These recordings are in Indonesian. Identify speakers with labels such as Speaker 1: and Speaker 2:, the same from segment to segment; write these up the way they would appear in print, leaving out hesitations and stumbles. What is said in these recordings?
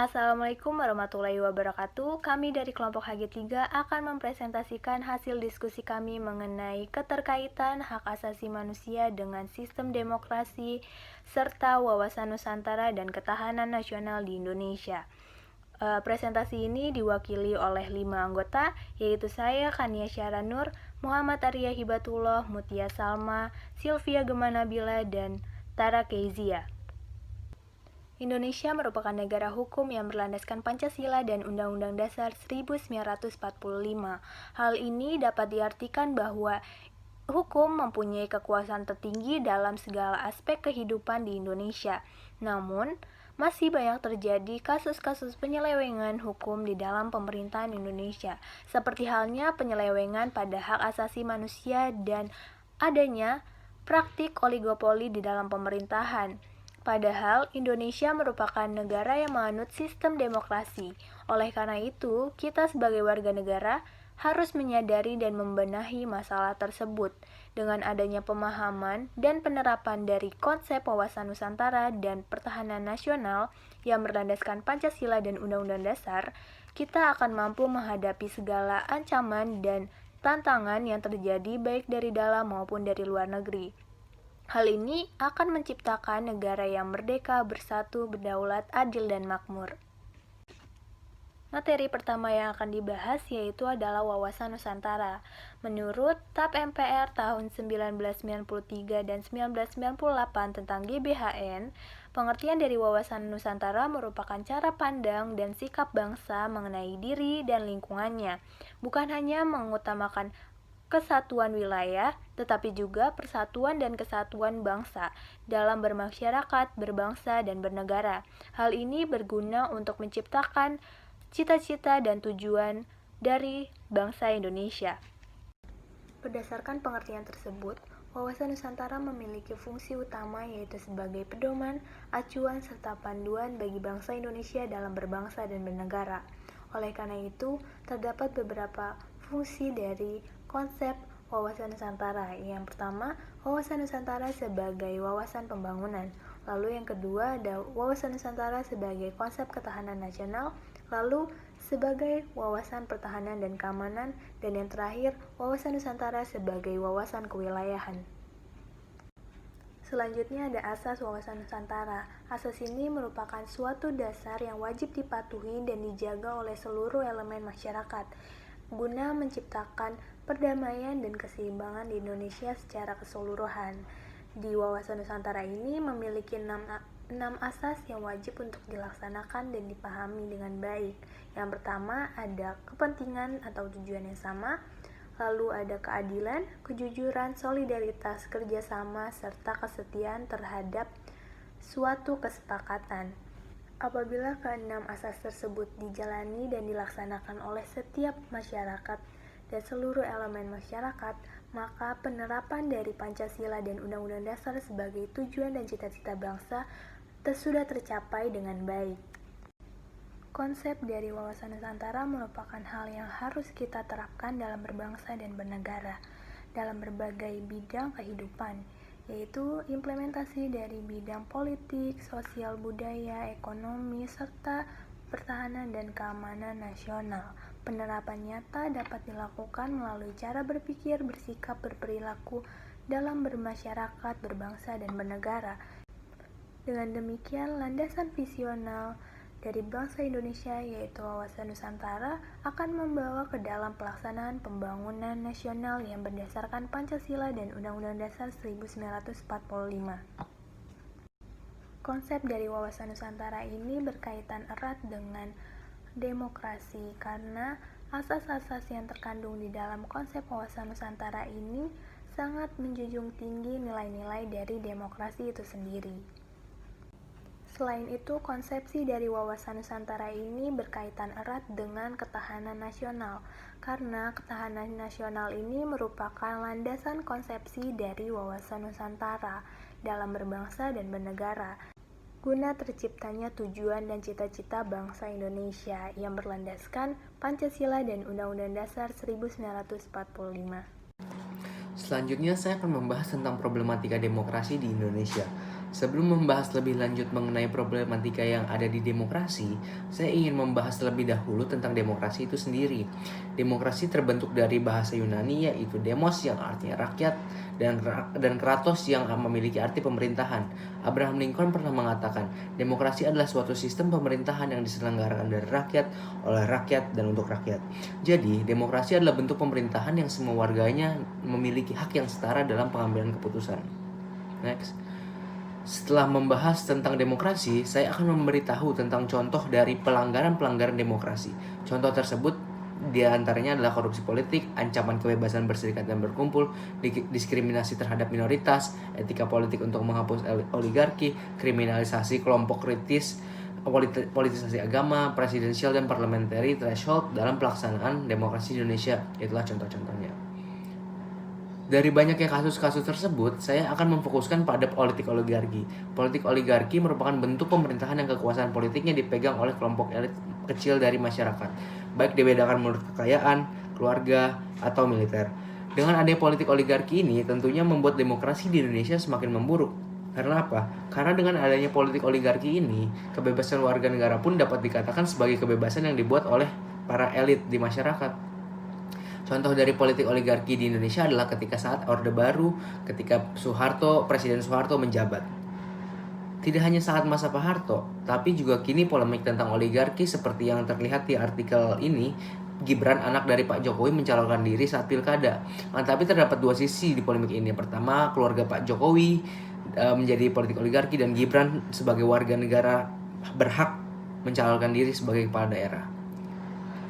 Speaker 1: Assalamualaikum warahmatullahi wabarakatuh. Kami dari kelompok HG3 akan mempresentasikan hasil diskusi kami mengenai keterkaitan hak asasi manusia dengan sistem demokrasi serta wawasan Nusantara dan ketahanan nasional di Indonesia. Presentasi ini diwakili oleh 5 anggota, yaitu saya, Kania Syaranur, Muhammad Arya Hibatullah, Mutia Salma, Sylvia Gemanabila, dan Tara Keizia. Indonesia merupakan negara hukum yang berlandaskan Pancasila dan Undang-Undang Dasar 1945. Hal ini dapat diartikan bahwa hukum mempunyai kekuasaan tertinggi dalam segala aspek kehidupan di Indonesia. Namun, masih banyak terjadi kasus-kasus penyelewengan hukum di dalam pemerintahan Indonesia, seperti halnya penyelewengan pada hak asasi manusia dan adanya praktik oligopoli di dalam pemerintahan. Padahal Indonesia merupakan negara yang menganut sistem demokrasi. Oleh karena itu, kita sebagai warga negara harus menyadari dan membenahi masalah tersebut. Dengan adanya pemahaman dan penerapan dari konsep wawasan Nusantara dan pertahanan nasional yang berlandaskan Pancasila dan Undang-Undang Dasar, kita akan mampu menghadapi segala ancaman dan tantangan yang terjadi baik dari dalam maupun dari luar negeri. Hal ini akan menciptakan negara yang merdeka, bersatu, berdaulat, adil, dan makmur. Materi pertama yang akan dibahas yaitu adalah wawasan Nusantara. Menurut TAP MPR tahun 1993 dan 1998 tentang GBHN, pengertian dari wawasan Nusantara merupakan cara pandang dan sikap bangsa mengenai diri dan lingkungannya, bukan hanya mengutamakan kesatuan wilayah, tetapi juga persatuan dan kesatuan bangsa dalam bermasyarakat, berbangsa, dan bernegara. Hal ini berguna untuk menciptakan cita-cita dan tujuan dari bangsa Indonesia. Berdasarkan pengertian tersebut, wawasan Nusantara memiliki fungsi utama yaitu sebagai pedoman, acuan, serta panduan bagi bangsa Indonesia dalam berbangsa dan bernegara. Oleh karena itu, terdapat beberapa fungsi dari konsep wawasan Nusantara. Yang pertama, wawasan Nusantara sebagai wawasan pembangunan. Lalu yang kedua ada wawasan Nusantara sebagai konsep ketahanan nasional. Lalu sebagai wawasan pertahanan dan keamanan. Dan yang terakhir, wawasan Nusantara sebagai wawasan kewilayahan. Selanjutnya ada asas wawasan Nusantara. Asas ini merupakan suatu dasar yang wajib dipatuhi dan dijaga oleh seluruh elemen masyarakat guna menciptakan perdamaian dan keseimbangan di Indonesia secara keseluruhan. Di wawasan Nusantara ini memiliki 6 asas yang wajib untuk dilaksanakan dan dipahami dengan baik. Yang pertama ada kepentingan atau tujuan yang sama, lalu ada keadilan, kejujuran, solidaritas, kerjasama, serta kesetiaan terhadap suatu kesepakatan. Apabila keenam asas tersebut dijalani dan dilaksanakan oleh setiap masyarakat dan seluruh elemen masyarakat, maka penerapan dari Pancasila dan Undang-Undang Dasar sebagai tujuan dan cita-cita bangsa sudah tercapai dengan baik. Konsep dari wawasan Nusantara merupakan hal yang harus kita terapkan dalam berbangsa dan bernegara, dalam berbagai bidang kehidupan, yaitu implementasi dari bidang politik, sosial budaya, ekonomi, serta pertahanan dan keamanan nasional. Penerapan nyata dapat dilakukan melalui cara berpikir, bersikap, berperilaku dalam bermasyarakat, berbangsa, dan bernegara. Dengan demikian, landasan visional dari bangsa Indonesia yaitu wawasan Nusantara akan membawa ke dalam pelaksanaan pembangunan nasional yang berdasarkan Pancasila dan Undang-Undang Dasar 1945. Konsep dari wawasan Nusantara ini berkaitan erat dengan demokrasi karena asas-asas yang terkandung di dalam konsep wawasan Nusantara ini sangat menjunjung tinggi nilai-nilai dari demokrasi itu sendiri. Selain itu, konsepsi dari wawasan Nusantara ini berkaitan erat dengan ketahanan nasional, karena ketahanan nasional ini merupakan landasan konsepsi dari wawasan Nusantara dalam berbangsa dan bernegara, guna terciptanya tujuan dan cita-cita bangsa Indonesia yang berlandaskan Pancasila dan Undang-Undang Dasar 1945.
Speaker 2: Selanjutnya saya akan membahas tentang problematika demokrasi di Indonesia. Sebelum membahas lebih lanjut mengenai problematika yang ada di demokrasi, saya ingin membahas lebih dahulu tentang demokrasi itu sendiri. Demokrasi terbentuk dari bahasa Yunani yaitu demos yang artinya rakyat dan kratos yang memiliki arti pemerintahan. Abraham Lincoln pernah mengatakan, demokrasi adalah suatu sistem pemerintahan yang diselenggarakan dari rakyat, oleh rakyat, dan untuk rakyat. Jadi, demokrasi adalah bentuk pemerintahan yang semua warganya memiliki hak yang setara dalam pengambilan keputusan. Next. Setelah membahas tentang demokrasi, saya akan memberitahu tentang contoh dari pelanggaran-pelanggaran demokrasi. Contoh tersebut diantaranya adalah korupsi politik, ancaman kebebasan berserikat dan berkumpul, diskriminasi terhadap minoritas, etika politik untuk menghapus oligarki, kriminalisasi kelompok kritis, politisasi agama, presidensial dan parliamentary threshold dalam pelaksanaan demokrasi di Indonesia. Itulah contoh-contohnya. Dari banyaknya kasus-kasus tersebut, saya akan memfokuskan pada politik oligarki. Politik oligarki merupakan bentuk pemerintahan yang kekuasaan politiknya dipegang oleh kelompok elit kecil dari masyarakat, baik dibedakan menurut kekayaan, keluarga, atau militer. Dengan adanya politik oligarki ini tentunya membuat demokrasi di Indonesia semakin memburuk. Karena apa? Karena dengan adanya politik oligarki ini, kebebasan warga negara pun dapat dikatakan sebagai kebebasan yang dibuat oleh para elit di masyarakat. Contoh dari politik oligarki di Indonesia adalah ketika saat Orde Baru, ketika Presiden Soeharto menjabat. Tidak hanya saat masa Pak Harto, tapi juga kini polemik tentang oligarki seperti yang terlihat di artikel ini. Gibran, anak dari Pak Jokowi, mencalonkan diri saat pilkada. Tapi terdapat dua sisi di polemik ini. Pertama, keluarga Pak Jokowi menjadi politik oligarki dan Gibran sebagai warga negara berhak mencalonkan diri sebagai kepala daerah.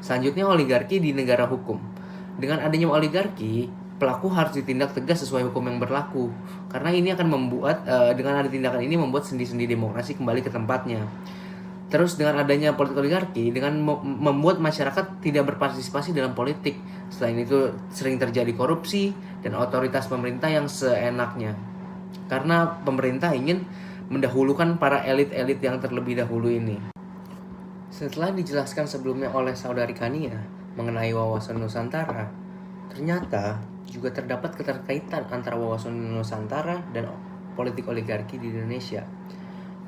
Speaker 2: Selanjutnya, oligarki di negara hukum. Dengan adanya oligarki, pelaku harus ditindak tegas sesuai hukum yang berlaku. Karena ini akan membuat, dengan ada tindakan ini membuat sendi-sendi demokrasi kembali ke tempatnya. Terus dengan adanya politik oligarki, dengan membuat masyarakat tidak berpartisipasi dalam politik. Selain itu, sering terjadi korupsi dan otoritas pemerintah yang seenaknya. Karena pemerintah ingin mendahulukan para elit-elit yang terlebih dahulu ini. Setelah dijelaskan sebelumnya oleh saudari Kania mengenai wawasan Nusantara, ternyata juga terdapat keterkaitan antara wawasan Nusantara dan politik oligarki di Indonesia.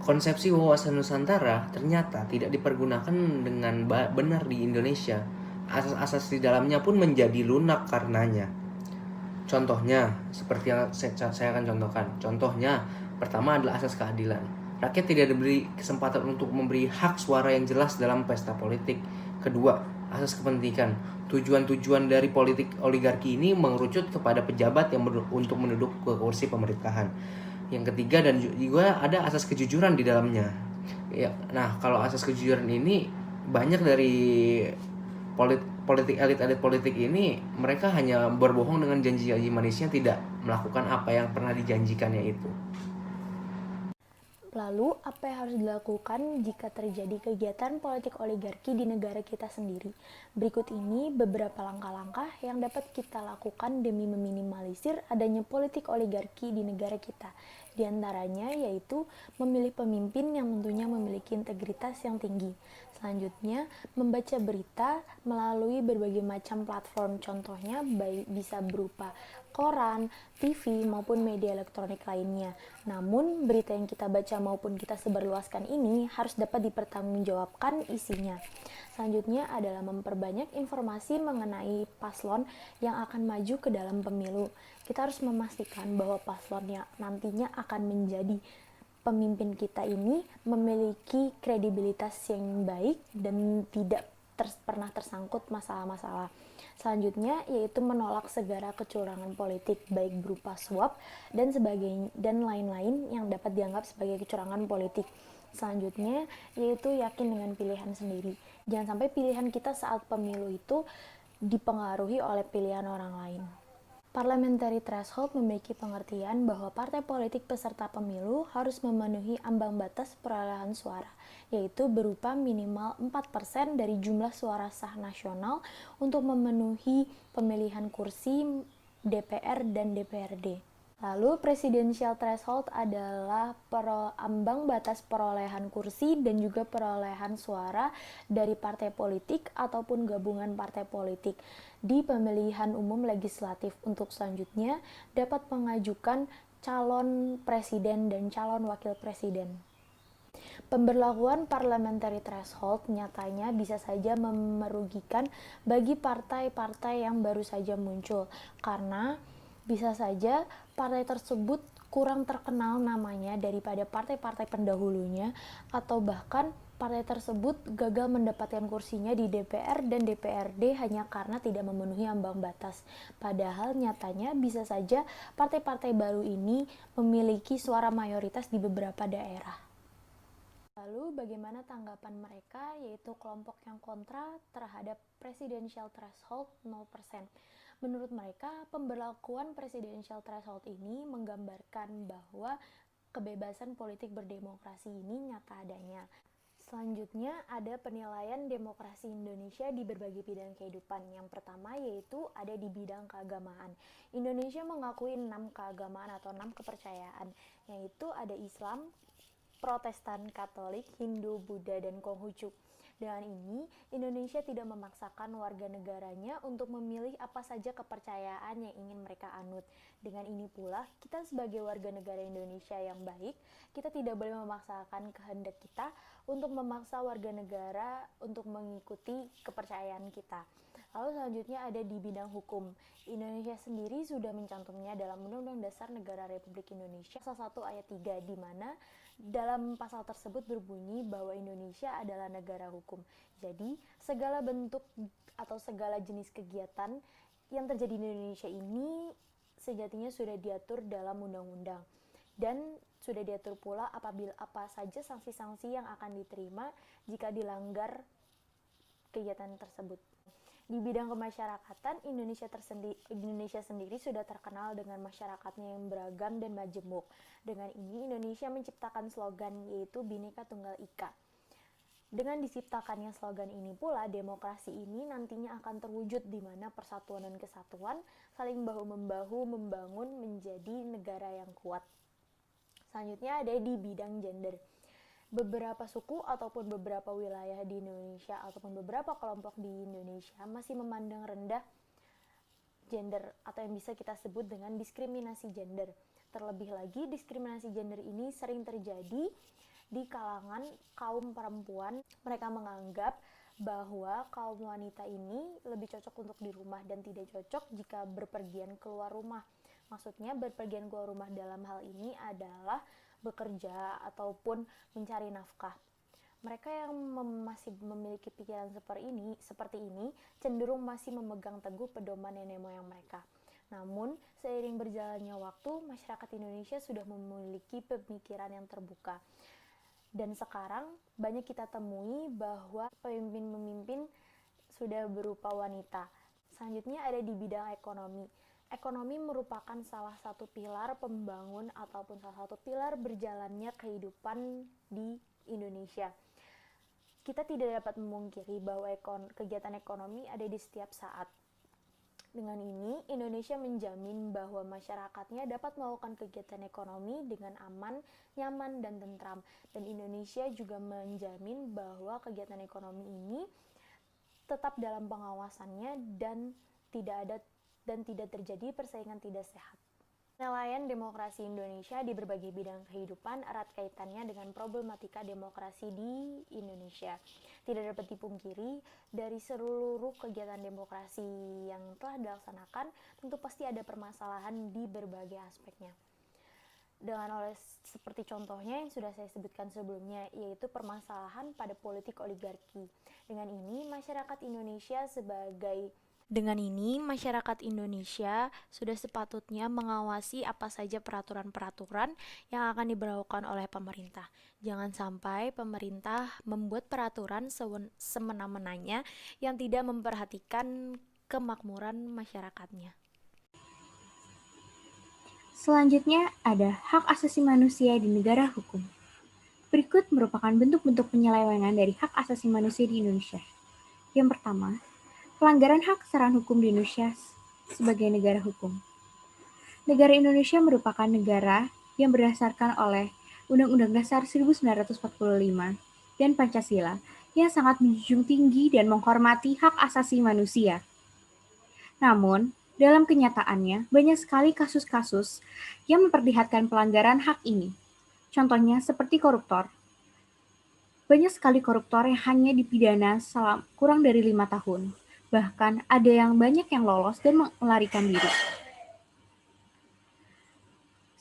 Speaker 2: Konsepsi wawasan Nusantara ternyata tidak dipergunakan dengan benar di Indonesia. Asas-asas di dalamnya pun menjadi lunak karenanya. Contohnya, seperti yang saya akan contohkan. Contohnya, pertama adalah asas keadilan. Rakyat tidak diberi kesempatan untuk memberi hak suara yang jelas dalam pesta politik. Kedua, asas kepentingan. Tujuan-tujuan dari politik oligarki ini mengerucut kepada pejabat yang untuk menduduki kursi pemerintahan. Yang ketiga, dan juga ada asas kejujuran di dalamnya. Ya, nah, kalau asas kejujuran ini banyak dari elit politik ini, mereka hanya berbohong dengan janji-janji manisnya, tidak melakukan apa yang pernah dijanjikannya itu.
Speaker 1: Lalu, apa yang harus dilakukan jika terjadi kegiatan politik oligarki di negara kita sendiri? Berikut ini beberapa langkah-langkah yang dapat kita lakukan demi meminimalisir adanya politik oligarki di negara kita. Di antaranya yaitu memilih pemimpin yang tentunya memiliki integritas yang tinggi. Selanjutnya, membaca berita melalui berbagai macam platform, contohnya bisa berupa koran, TV, maupun media elektronik lainnya. Namun, berita yang kita baca maupun kita sebarluaskan ini harus dapat dipertanggungjawabkan isinya. Selanjutnya adalah memperbanyak informasi mengenai paslon yang akan maju ke dalam pemilu. Kita harus memastikan bahwa paslon yang nantinya akan menjadi pemimpin kita ini memiliki kredibilitas yang baik dan tidak pernah tersangkut masalah-masalah. Selanjutnya yaitu menolak segala kecurangan politik baik berupa suap dan sebagainya dan lain-lain yang dapat dianggap sebagai kecurangan politik. Selanjutnya yaitu yakin dengan pilihan sendiri. Jangan sampai pilihan kita saat pemilu itu dipengaruhi oleh pilihan orang lain. Parliamentary threshold memiliki pengertian bahwa partai politik peserta pemilu harus memenuhi ambang batas perolehan suara, yaitu berupa minimal 4% dari jumlah suara sah nasional untuk memenuhi pemilihan kursi DPR dan DPRD. Lalu presidensial threshold adalah ambang batas perolehan kursi dan juga perolehan suara dari partai politik ataupun gabungan partai politik di pemilihan umum legislatif untuk selanjutnya dapat mengajukan calon presiden dan calon wakil presiden. Pemberlakuan parliamentary threshold nyatanya bisa saja merugikan bagi partai-partai yang baru saja muncul karena bisa saja partai tersebut kurang terkenal namanya daripada partai-partai pendahulunya atau bahkan partai tersebut gagal mendapatkan kursinya di DPR dan DPRD hanya karena tidak memenuhi ambang batas. Padahal nyatanya bisa saja partai-partai baru ini memiliki suara mayoritas di beberapa daerah. Lalu bagaimana tanggapan mereka, yaitu kelompok yang kontra terhadap presidential threshold 0%. Menurut mereka, pemberlakuan presidential threshold ini menggambarkan bahwa kebebasan politik berdemokrasi ini nyata adanya. Selanjutnya ada penilaian demokrasi Indonesia di berbagai bidang kehidupan. Yang pertama yaitu ada di bidang keagamaan. Indonesia mengakui 6 keagamaan atau 6 kepercayaan, yaitu ada Islam, Protestan, Katolik, Hindu, Buddha, dan Konghucu. Dengan ini, Indonesia tidak memaksakan warga negaranya untuk memilih apa saja kepercayaan yang ingin mereka anut. Dengan ini pula, kita sebagai warga negara Indonesia yang baik, kita tidak boleh memaksakan kehendak kita untuk memaksa warga negara untuk mengikuti kepercayaan kita. Lalu selanjutnya ada di bidang hukum. Indonesia sendiri sudah mencantumnya dalam Undang-Undang Dasar Negara Republik Indonesia pasal 1 ayat 3 di mana dalam pasal tersebut berbunyi bahwa Indonesia adalah negara hukum. Jadi, segala bentuk atau segala jenis kegiatan yang terjadi di Indonesia ini sejatinya sudah diatur dalam undang-undang. Dan sudah diatur pula apabila apa saja sanksi-sanksi yang akan diterima jika dilanggar kegiatan tersebut. Di bidang kemasyarakatan, Indonesia sendiri sudah terkenal dengan masyarakatnya yang beragam dan majemuk. Dengan ini, Indonesia menciptakan slogan yaitu Bhinneka Tunggal Ika. Dengan diciptakannya slogan ini pula, demokrasi ini nantinya akan terwujud di mana persatuan dan kesatuan saling bahu-membahu membangun menjadi negara yang kuat. Selanjutnya ada di bidang gender. Beberapa suku ataupun beberapa wilayah di Indonesia ataupun beberapa kelompok di Indonesia masih memandang rendah gender atau yang bisa kita sebut dengan diskriminasi gender. Terlebih lagi, diskriminasi gender ini sering terjadi di kalangan kaum perempuan. Mereka menganggap bahwa kaum wanita ini lebih cocok untuk di rumah dan tidak cocok jika berpergian keluar rumah. Maksudnya berpergian keluar rumah dalam hal ini adalah bekerja ataupun mencari nafkah. Mereka yang masih memiliki pikiran seperti ini cenderung masih memegang teguh pedoman nenek moyang mereka. Namun, seiring berjalannya waktu, masyarakat Indonesia sudah memiliki pemikiran yang terbuka. Dan sekarang banyak kita temui bahwa pemimpin-pemimpin sudah berupa wanita. Selanjutnya ada di bidang ekonomi. Ekonomi merupakan salah satu pilar pembangun ataupun salah satu pilar berjalannya kehidupan di Indonesia. Kita tidak dapat memungkiri bahwa kegiatan ekonomi ada di setiap saat. Dengan ini, Indonesia menjamin bahwa masyarakatnya dapat melakukan kegiatan ekonomi dengan aman, nyaman, dan tentram. Dan Indonesia juga menjamin bahwa kegiatan ekonomi ini tetap dalam pengawasannya dan tidak terjadi persaingan tidak sehat. Penilaian demokrasi Indonesia di berbagai bidang kehidupan erat kaitannya dengan problematika demokrasi di Indonesia. Tidak dapat dipungkiri, dari seluruh kegiatan demokrasi yang telah dilaksanakan, tentu pasti ada permasalahan di berbagai aspeknya. Seperti contohnya yang sudah saya sebutkan sebelumnya, yaitu permasalahan pada politik oligarki. Dengan ini, masyarakat Indonesia sudah sepatutnya mengawasi apa saja peraturan-peraturan yang akan diberlakukan oleh pemerintah. Jangan sampai pemerintah membuat peraturan semena-menanya yang tidak memperhatikan kemakmuran masyarakatnya.
Speaker 3: Selanjutnya ada hak asasi manusia di negara hukum. Berikut merupakan bentuk-bentuk penyelewengan dari hak asasi manusia di Indonesia. Yang pertama, pelanggaran hak kesetaraan hukum di Indonesia sebagai negara hukum. Negara Indonesia merupakan negara yang berdasarkan oleh Undang-Undang Dasar 1945 dan Pancasila yang sangat menjunjung tinggi dan menghormati hak asasi manusia. Namun, dalam kenyataannya, banyak sekali kasus-kasus yang memperlihatkan pelanggaran hak ini. Contohnya seperti koruptor. Banyak sekali koruptor yang hanya dipidana selama kurang dari 5 tahun. Bahkan ada yang banyak yang lolos dan melarikan diri.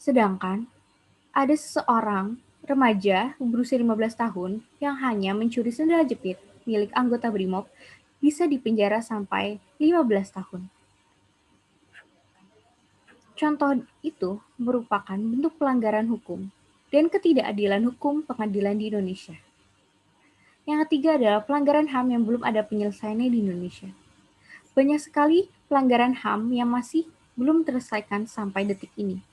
Speaker 3: Sedangkan ada seseorang remaja berusia 15 tahun yang hanya mencuri sendal jepit milik anggota BRIMOB bisa dipenjara sampai 15 tahun. Contoh itu merupakan bentuk pelanggaran hukum dan ketidakadilan hukum pengadilan di Indonesia. Yang ketiga adalah pelanggaran HAM yang belum ada penyelesaiannya di Indonesia. Banyak sekali pelanggaran HAM yang masih belum terselesaikan sampai detik ini.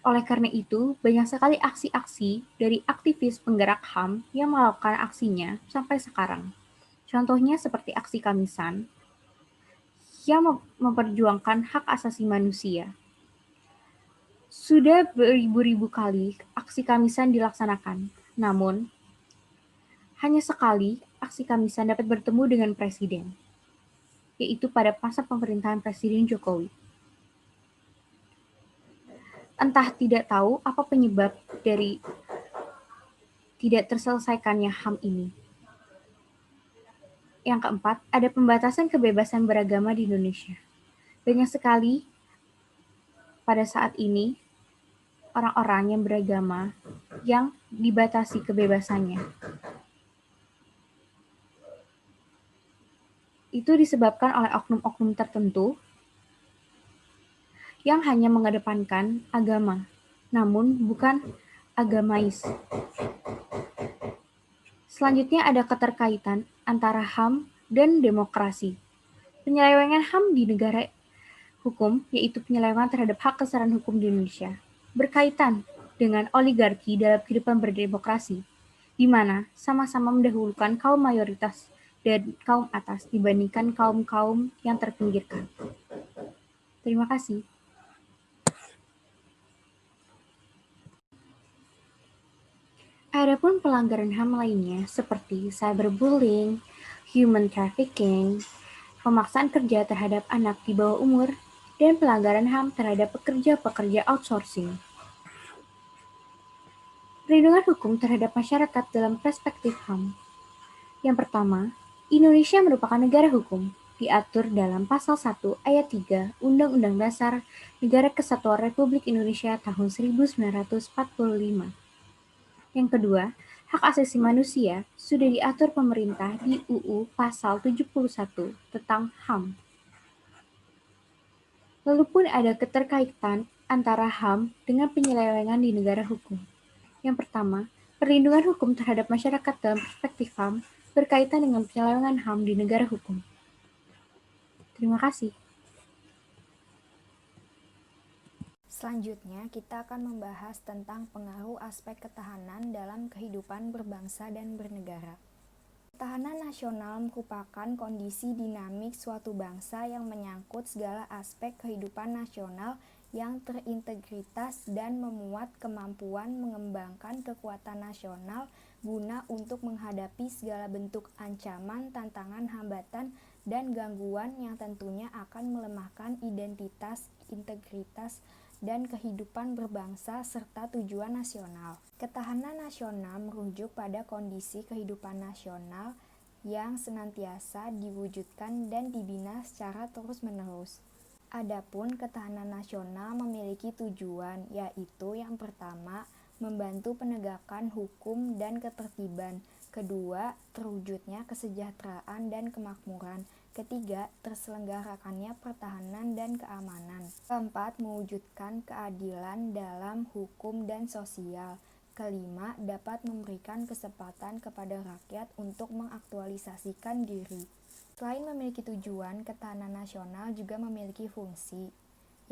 Speaker 3: Oleh karena itu, banyak sekali aksi-aksi dari aktivis penggerak HAM yang melakukan aksinya sampai sekarang. Contohnya seperti aksi Kamisan yang memperjuangkan hak asasi manusia. Sudah beribu-ribu kali aksi Kamisan dilaksanakan, namun hanya sekali aksi Kamisan dapat bertemu dengan Presiden, yaitu pada masa pemerintahan Presiden Jokowi. Entah tidak tahu apa penyebab dari tidak terselesaikannya HAM ini. Yang keempat, ada pembatasan kebebasan beragama di Indonesia. Banyak sekali pada saat ini orang-orang yang beragama yang dibatasi kebebasannya. Itu disebabkan oleh oknum-oknum tertentu yang hanya mengedepankan agama, namun bukan agamais. Selanjutnya ada keterkaitan antara HAM dan demokrasi. Penyelewengan HAM di negara hukum, yaitu penyelewengan terhadap hak kesetaraan hukum di Indonesia, berkaitan dengan oligarki dalam kehidupan berdemokrasi, di mana sama-sama mendahulukan kaum mayoritas dan kaum atas dibandingkan kaum-kaum yang terpinggirkan. Terima kasih. Adapun pelanggaran HAM lainnya seperti cyberbullying, human trafficking, pemaksaan kerja terhadap anak di bawah umur, dan pelanggaran HAM terhadap pekerja-pekerja outsourcing. Perlindungan hukum terhadap masyarakat dalam perspektif HAM. Yang pertama, Indonesia merupakan negara hukum, diatur dalam Pasal 1 Ayat 3 Undang-Undang Dasar Negara Kesatuan Republik Indonesia tahun 1945. Yang kedua, hak asasi manusia sudah diatur pemerintah di UU Pasal 71 tentang HAM. Lalu pun ada keterkaitan antara HAM dengan penyelewengan di negara hukum. Yang pertama, perlindungan hukum terhadap masyarakat dalam perspektif HAM berkaitan dengan penyelewengan HAM di negara hukum. Terima kasih.
Speaker 4: Selanjutnya, kita akan membahas tentang pengaruh aspek ketahanan dalam kehidupan berbangsa dan bernegara. Ketahanan nasional merupakan kondisi dinamik suatu bangsa yang menyangkut segala aspek kehidupan nasional yang terintegritas dan memuat kemampuan mengembangkan kekuatan nasional guna untuk menghadapi segala bentuk ancaman, tantangan, hambatan, dan gangguan yang tentunya akan melemahkan identitas, integritas, dan kehidupan berbangsa serta tujuan nasional. Ketahanan nasional merujuk pada kondisi kehidupan nasional yang senantiasa diwujudkan dan dibina secara terus-menerus. Adapun ketahanan nasional memiliki tujuan, yaitu yang pertama, membantu penegakan hukum dan ketertiban. Kedua, terwujudnya kesejahteraan dan kemakmuran. Ketiga, terselenggarakannya pertahanan dan keamanan. Keempat, mewujudkan keadilan dalam hukum dan sosial. Kelima, dapat memberikan kesempatan kepada rakyat untuk mengaktualisasikan diri. Selain memiliki tujuan, ketahanan nasional juga memiliki fungsi,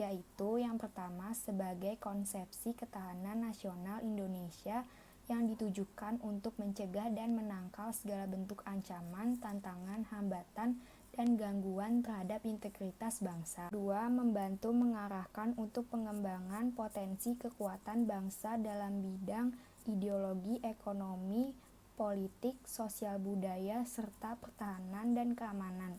Speaker 4: yaitu yang pertama sebagai konsepsi ketahanan nasional Indonesia yang ditujukan untuk mencegah dan menangkal segala bentuk ancaman, tantangan, hambatan, dan gangguan terhadap integritas bangsa. 2. Membantu mengarahkan untuk pengembangan potensi kekuatan bangsa dalam bidang ideologi, ekonomi, politik, sosial budaya, serta pertahanan dan keamanan.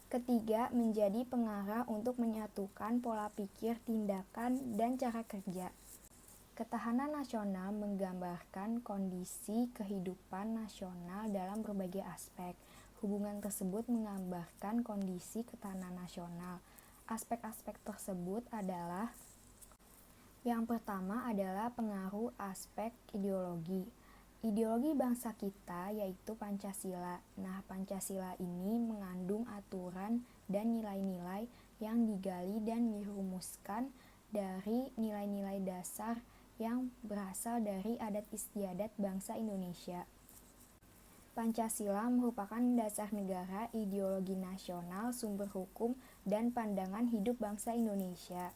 Speaker 4: Ketiga, menjadi pengarah untuk menyatukan pola pikir, tindakan, dan cara kerja. Ketahanan nasional menggambarkan kondisi kehidupan nasional dalam berbagai aspek. Hubungan tersebut menggambarkan kondisi ketahanan nasional. Aspek-aspek tersebut adalah: yang pertama adalah pengaruh aspek ideologi. Ideologi bangsa kita yaitu Pancasila. Nah, Pancasila ini mengandung aturan dan nilai-nilai yang digali dan dirumuskan dari nilai-nilai dasar yang berasal dari adat istiadat bangsa Indonesia. Pancasila merupakan dasar negara, ideologi nasional, sumber hukum, dan pandangan hidup bangsa Indonesia.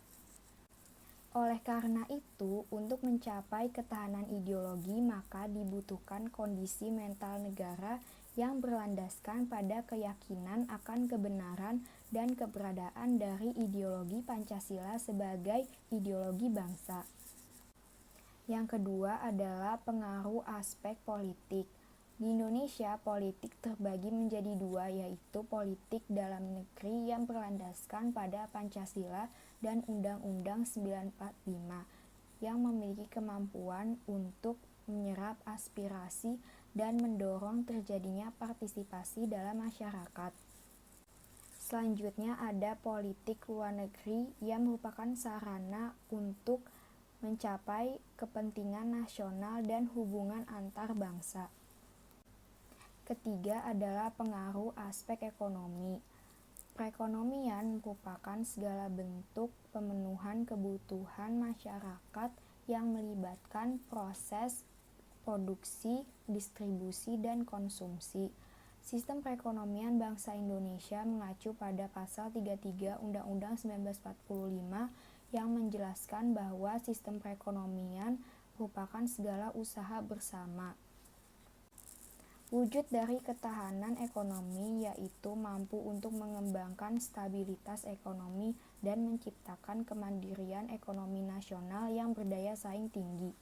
Speaker 4: Oleh karena itu, untuk mencapai ketahanan ideologi maka dibutuhkan kondisi mental negara yang berlandaskan pada keyakinan akan kebenaran dan keberadaan dari ideologi Pancasila sebagai ideologi bangsa. Yang kedua adalah pengaruh aspek politik. Di Indonesia, politik terbagi menjadi dua, yaitu politik dalam negeri yang berlandaskan pada Pancasila dan Undang-Undang 945 yang memiliki kemampuan untuk menyerap aspirasi dan mendorong terjadinya partisipasi dalam masyarakat. Selanjutnya ada politik luar negeri yang merupakan sarana untuk mencapai kepentingan nasional dan hubungan antar bangsa. Ketiga adalah pengaruh aspek ekonomi. Perekonomian merupakan segala bentuk pemenuhan kebutuhan masyarakat yang melibatkan proses produksi, distribusi, dan konsumsi. Sistem perekonomian bangsa Indonesia mengacu pada pasal 33 Undang-Undang 1945 yang menjelaskan bahwa sistem perekonomian merupakan segala usaha bersama. Wujud dari ketahanan ekonomi yaitu mampu untuk mengembangkan stabilitas ekonomi dan menciptakan kemandirian ekonomi nasional yang berdaya saing tinggi.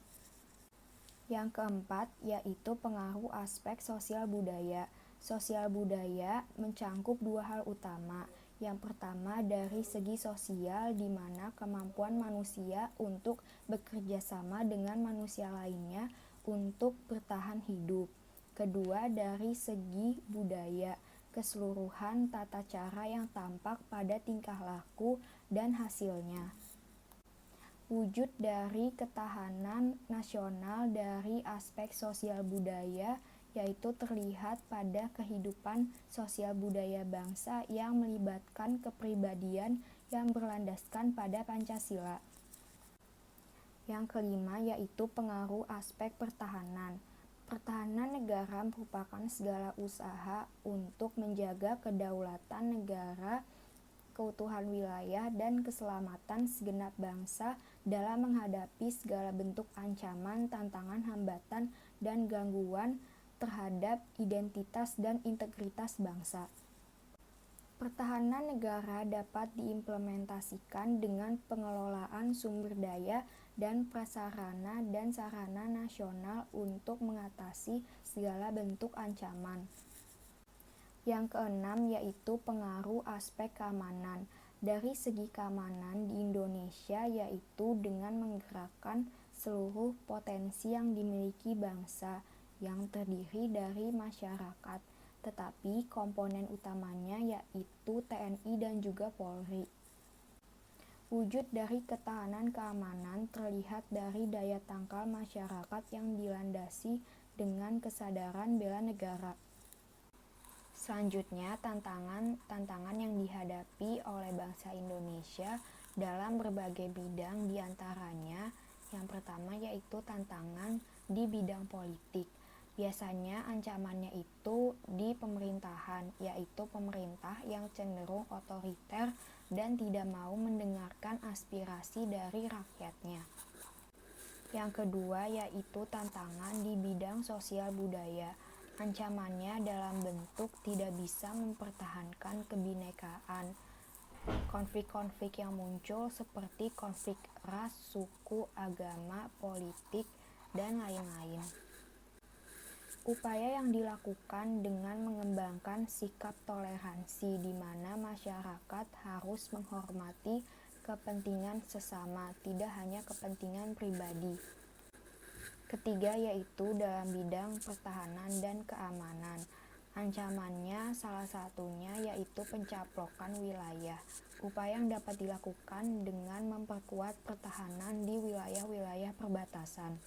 Speaker 4: Yang keempat yaitu pengaruh aspek sosial budaya. Sosial budaya mencangkup dua hal utama. Yang pertama dari segi sosial, di mana kemampuan manusia untuk bekerja sama dengan manusia lainnya untuk bertahan hidup. Kedua, dari segi budaya, keseluruhan tata cara yang tampak pada tingkah laku dan hasilnya. Wujud dari ketahanan nasional dari aspek sosial budaya yaitu terlihat pada kehidupan sosial budaya bangsa yang melibatkan kepribadian yang berlandaskan pada Pancasila. Yang kelima yaitu pengaruh aspek pertahanan. Pertahanan negara merupakan segala usaha untuk menjaga kedaulatan negara, keutuhan wilayah, dan keselamatan segenap bangsa dalam menghadapi segala bentuk ancaman, tantangan, hambatan, dan gangguan terhadap identitas dan integritas bangsa. Pertahanan negara dapat diimplementasikan dengan pengelolaan sumber daya dan prasarana dan sarana nasional untuk mengatasi segala bentuk ancaman. Yang keenam yaitu pengaruh aspek keamanan. Dari segi keamanan di Indonesia yaitu dengan menggerakkan seluruh potensi yang dimiliki bangsa yang terdiri dari masyarakat, tetapi komponen utamanya yaitu TNI dan juga Polri. Wujud dari ketahanan keamanan terlihat dari daya tangkal masyarakat yang dilandasi dengan kesadaran bela negara. Selanjutnya, tantangan yang dihadapi oleh bangsa Indonesia dalam berbagai bidang, diantaranya yang pertama yaitu tantangan di bidang politik. Biasanya ancamannya itu di pemerintahan, yaitu pemerintah yang cenderung otoriter dan tidak mau mendengarkan aspirasi dari rakyatnya. Yang kedua yaitu tantangan di bidang sosial budaya. Ancamannya dalam bentuk tidak bisa mempertahankan kebinekaan. Konflik-konflik yang muncul seperti konflik ras, suku, agama, politik, dan lain-lain. Upaya yang dilakukan dengan mengembangkan sikap toleransi di mana masyarakat harus menghormati kepentingan sesama, tidak hanya kepentingan pribadi. Ketiga yaitu dalam bidang pertahanan dan keamanan. Ancamannya salah satunya yaitu pencaplokan wilayah. Upaya yang dapat dilakukan dengan memperkuat pertahanan di wilayah-wilayah perbatasan.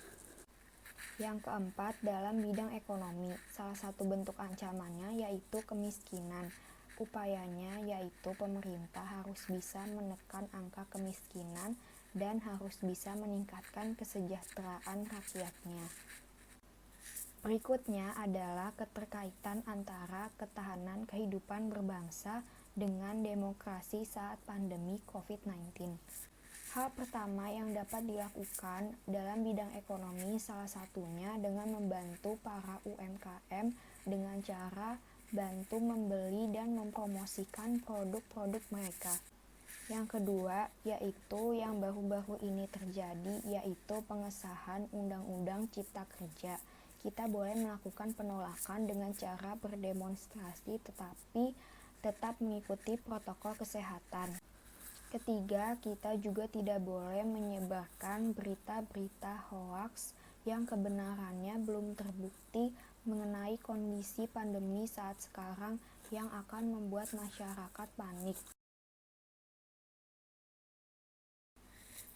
Speaker 4: Yang keempat, dalam bidang ekonomi, salah satu bentuk ancamannya yaitu kemiskinan. Upayanya yaitu pemerintah harus bisa menekan angka kemiskinan dan harus bisa meningkatkan kesejahteraan rakyatnya. Berikutnya adalah keterkaitan antara ketahanan kehidupan berbangsa dengan demokrasi saat pandemi COVID-19. Hal pertama yang dapat dilakukan dalam bidang ekonomi salah satunya dengan membantu para UMKM dengan cara bantu membeli dan mempromosikan produk-produk mereka. Yang kedua, yaitu yang baru-baru ini terjadi, yaitu pengesahan Undang-Undang Cipta Kerja. Kita boleh melakukan penolakan dengan cara berdemonstrasi tetapi tetap mengikuti protokol kesehatan. Ketiga, kita juga tidak boleh menyebarkan berita-berita hoaks yang kebenarannya belum terbukti mengenai kondisi pandemi saat sekarang yang akan membuat masyarakat panik.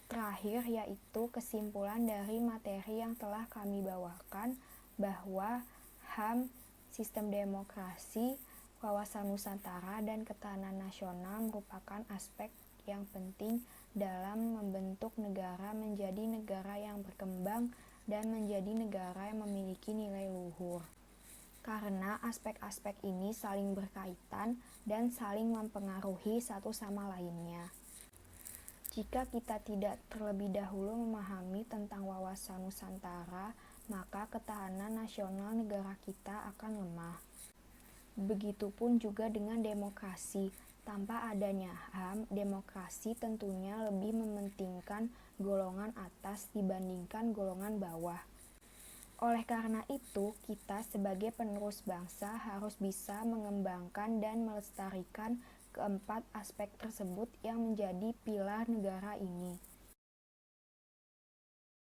Speaker 4: Terakhir yaitu kesimpulan dari materi yang telah kami bawakan bahwa HAM, sistem demokrasi, wawasan Nusantara, dan ketahanan nasional merupakan aspek yang penting dalam membentuk negara menjadi negara yang berkembang dan menjadi negara yang memiliki nilai luhur. Karena aspek-aspek ini saling berkaitan dan saling mempengaruhi satu sama lainnya. Jika kita tidak terlebih dahulu memahami tentang wawasan Nusantara, maka ketahanan nasional negara kita akan lemah. Begitupun juga dengan demokrasi. Tanpa adanya HAM, demokrasi tentunya lebih mementingkan golongan atas dibandingkan golongan bawah. Oleh karena itu, kita sebagai penerus bangsa harus bisa mengembangkan dan melestarikan keempat aspek tersebut yang menjadi pilar negara ini.